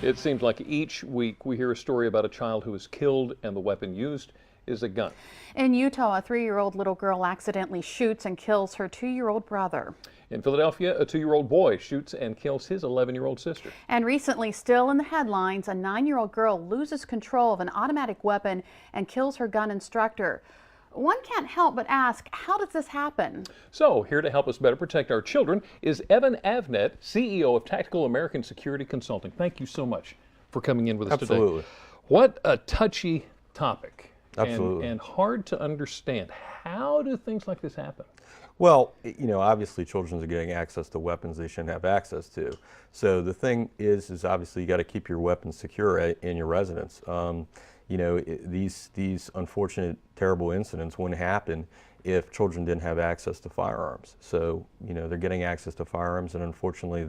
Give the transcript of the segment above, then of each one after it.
It seems like each week we hear a story about a child who is killed and the weapon used is a gun. In Utah, a 3-year-old little girl accidentally shoots and kills her 2-year-old brother. In Philadelphia, a 2-year-old boy shoots and kills his 11-year-old sister. And recently, still in the headlines, a 9-year-old girl loses control of an automatic weapon and kills her gun instructor. One can't help but ask, how does this happen? So, here to help us better protect our children is Evan Avnet, CEO of Tactical American Security Consulting. Thank you so much for coming in with us today. Absolutely. What a touchy topic. Absolutely. And hard to understand. How do things like this happen? Well, you know, obviously children are getting access to weapons they shouldn't have access to. So the thing is obviously you got to keep your weapons secure in your residence. You know, these unfortunate, terrible incidents wouldn't happen if children didn't have access to firearms. So, you know, they're getting access to firearms, and unfortunately,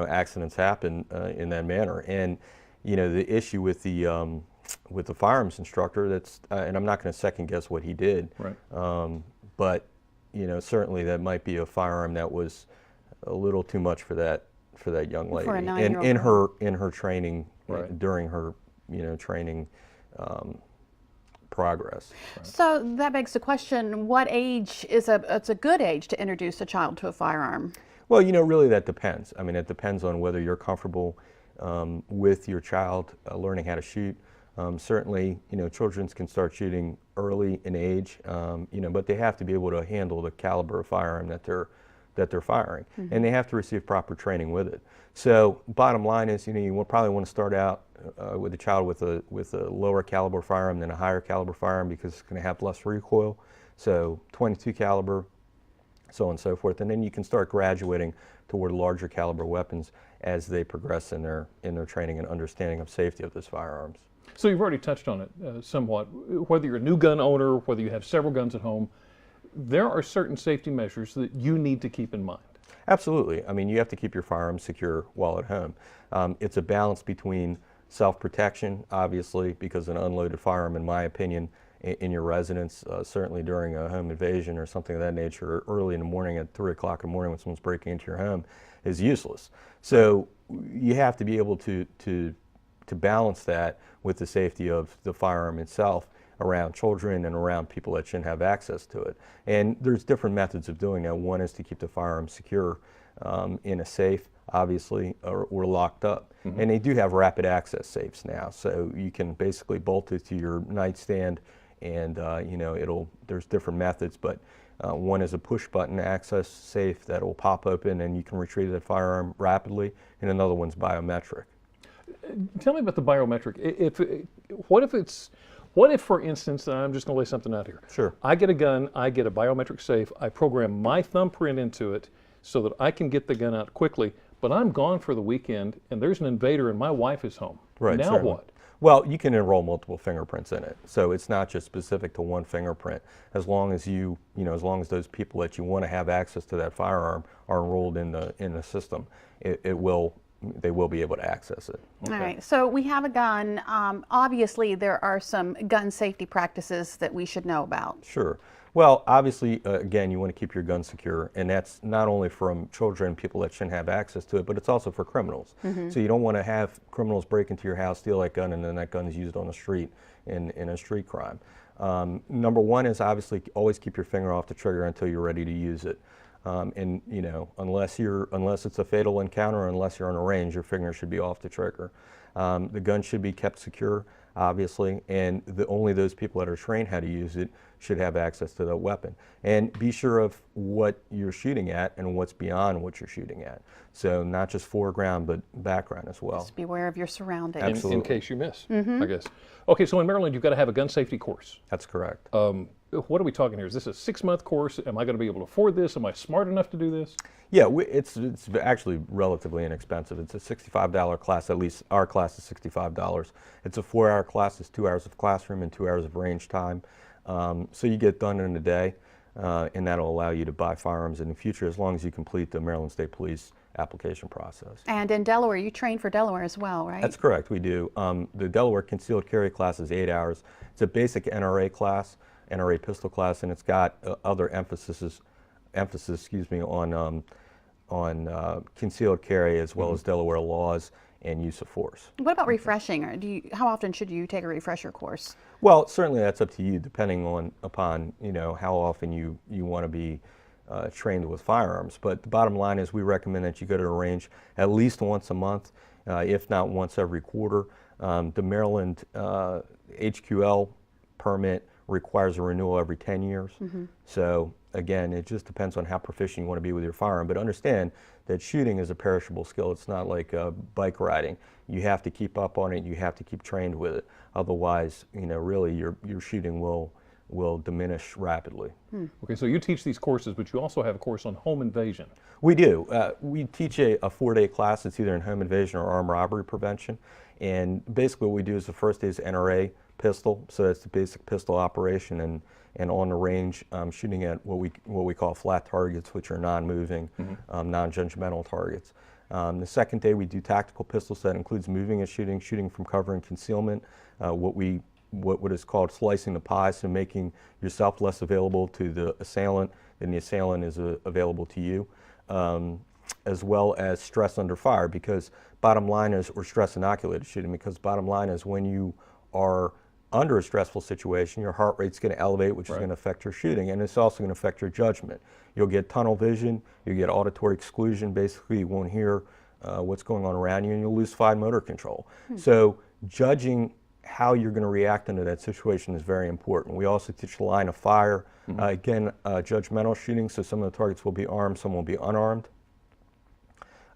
accidents happen in that manner. And, you know, the issue with the firearms instructor, that's, and I'm not going to second guess what he did, right. But, you know, certainly that might be a firearm that was a little too much for that young lady. For a 9-year-old. In her training, right. During her training progress. Right. So that begs the question: what age is it's a good age to introduce a child to a firearm? Well, you know, really that depends. I mean, it depends on whether you're comfortable with your child learning how to shoot. Certainly, you know, children can start shooting early in age, you know, but they have to be able to handle the caliber of firearm that they're firing, mm-hmm. and they have to receive proper training with it. So, bottom line is, you know, you will probably want to start out with a child with a lower caliber firearm than a higher caliber firearm, because it's going to have less recoil. So, 22 caliber, so on and so forth, and then you can start graduating toward larger caliber weapons as they progress in their training and understanding of safety of those firearms. So you've already touched on it somewhat. Whether you're a new gun owner, whether you have several guns at home, there are certain safety measures that you need to keep in mind. Absolutely. I mean, you have to keep your firearms secure while at home. It's a balance between self-protection, obviously, because an unloaded firearm, in my opinion, in your residence, certainly during a home invasion or something of that nature, or early in the morning at 3 o'clock in the morning when someone's breaking into your home, is useless. So you have to be able to balance that with the safety of the firearm itself around children and around people that shouldn't have access to it. And there's different methods of doing that. One is to keep the firearm secure in a safe, obviously, or locked up. Mm-hmm. And they do have rapid access safes now, so you can basically bolt it to your nightstand, and you know, there's different methods, but one is a push button access safe that will pop open and you can retrieve that firearm rapidly, and another one's biometric. Tell me about the biometric. What if, for instance, I'm just going to lay something out here. Sure. I get a gun, I get a biometric safe, I program my thumbprint into it so that I can get the gun out quickly, but I'm gone for the weekend and there's an invader and my wife is home. Right. Now certainly. what? Well, you can enroll multiple fingerprints in it, so it's not just specific to one fingerprint. As long as as long as those people that you want to have access to that firearm are enrolled in the system, they will be able to access it. Okay. All right, so we have a gun. Obviously, there are some gun safety practices that we should know about. Sure. Well, obviously, again, you want to keep your gun secure, and that's not only from children, people that shouldn't have access to it, but it's also for criminals. Mm-hmm. So you don't want to have criminals break into your house, steal that gun, and then that gun is used on the street in a street crime. Number one is obviously always keep your finger off the trigger until you're ready to use it. And you know, unless it's a fatal encounter, unless you're on a range, your finger should be off the trigger. The gun should be kept secure, obviously, and only those people that are trained how to use it should have access to the weapon. And be sure of what you're shooting at and what's beyond what you're shooting at. So not just foreground, but background as well. Just be aware of your surroundings. Absolutely. In case you miss, mm-hmm. I guess. Okay, so in Maryland, you've got to have a gun safety course. That's correct. What are we talking here? Is this a 6-month course? Am I going to be able to afford this? Am I smart enough to do this? Yeah, it's actually relatively inexpensive. It's a $65 class, at least our class is $65. It's a 4-hour class, it's 2 hours of classroom and 2 hours of range time. So you get done in a day, and that'll allow you to buy firearms in the future as long as you complete the Maryland State Police application process. And in Delaware, you train for Delaware as well, right? That's correct, we do. The Delaware Concealed Carry class is 8 hours. It's a basic NRA class, NRA pistol class, and it's got other emphasis on concealed carry as well as Delaware laws and use of force. What about refreshing? Or how often should you take a refresher course? Well, certainly that's up to you, depending upon how often you want to be trained with firearms. But the bottom line is we recommend that you go to the range at least once a month, if not once every quarter. The Maryland HQL permit requires a renewal every 10 years. So again, it just depends on how proficient you want to be with your firearm. But understand that shooting is a perishable skill. It's not like bike riding. You have to keep up on it. You have to keep trained with it. Otherwise, really your shooting will diminish rapidly. Okay, so you teach these courses, but you also have a course on home invasion. We do. We teach a 4-day class. It's either in home invasion or armed robbery prevention. And basically what we do is the first day is NRA pistol, so that's the basic pistol operation, and on the range shooting at what we call flat targets, which are non-moving, non-judgmental targets. The second day we do tactical pistols. That includes moving and shooting from cover and concealment, what is called slicing the pie, so making yourself less available to the assailant than the assailant is available to you, as well as stress under fire, because bottom line is, or stress inoculated shooting, because bottom line is when you are under a stressful situation, your heart rate's going to elevate, which is going to affect your shooting, and it's also going to affect your judgment. You'll get tunnel vision, you'll get auditory exclusion, basically you won't hear what's going on around you, and you'll lose fine motor control. So judging how you're going to react into that situation is very important. We also teach the line of fire, again, judgmental shooting, so some of the targets will be armed, some will be unarmed.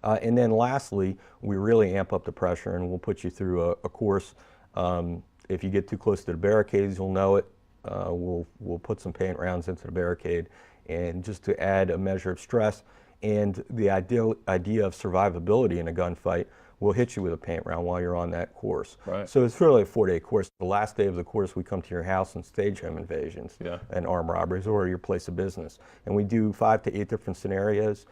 And then lastly, we really amp up the pressure, and we'll put you through a course. If you get too close to the barricades, you'll know it. We'll put some paint rounds into the barricade, and just to add a measure of stress and the idea of survivability in a gunfight, we'll hit you with a paint round while you're on that course. So it's really a 4-day course. The last day of the course, we come to your house and stage home invasions and armed robberies or your place of business. And we do 5 to 8 different scenarios.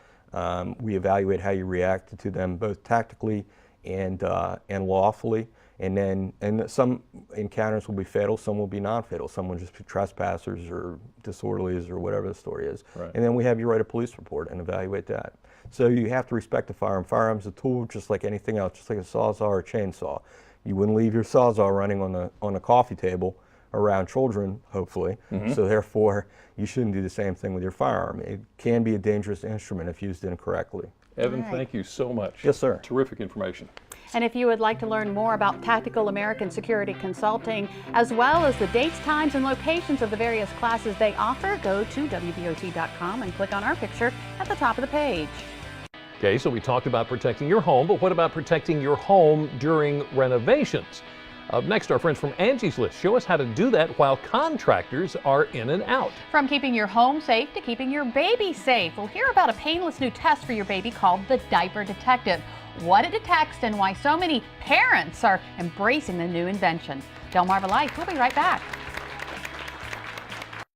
We evaluate how you react to them both tactically and lawfully. And some encounters will be fatal, some will be non-fatal. Some will just be trespassers or disorderlies or whatever the story is. And then we have you write a police report and evaluate that. So you have to respect the firearm. Firearm's a tool just like anything else, just like a sawzall or a chainsaw. You wouldn't leave your sawzall running on the coffee table around children, hopefully. So therefore, you shouldn't do the same thing with your firearm. It can be a dangerous instrument if used incorrectly. Evan, thank you so much. Yes, sir. Terrific information. And if you would like to learn more about Tactical American Security Consulting, as well as the dates, times, and locations of the various classes they offer, go to WBOT.com and click on our picture at the top of the page. Okay, so we talked about protecting your home, but what about protecting your home during renovations? Up next, our friends from Angie's List show us how to do that while contractors are in and out. From keeping your home safe to keeping your baby safe, we'll hear about a painless new test for your baby called the Diaper Detective, what it detects, and why so many parents are embracing the new invention. Delmarva Life, we'll be right back.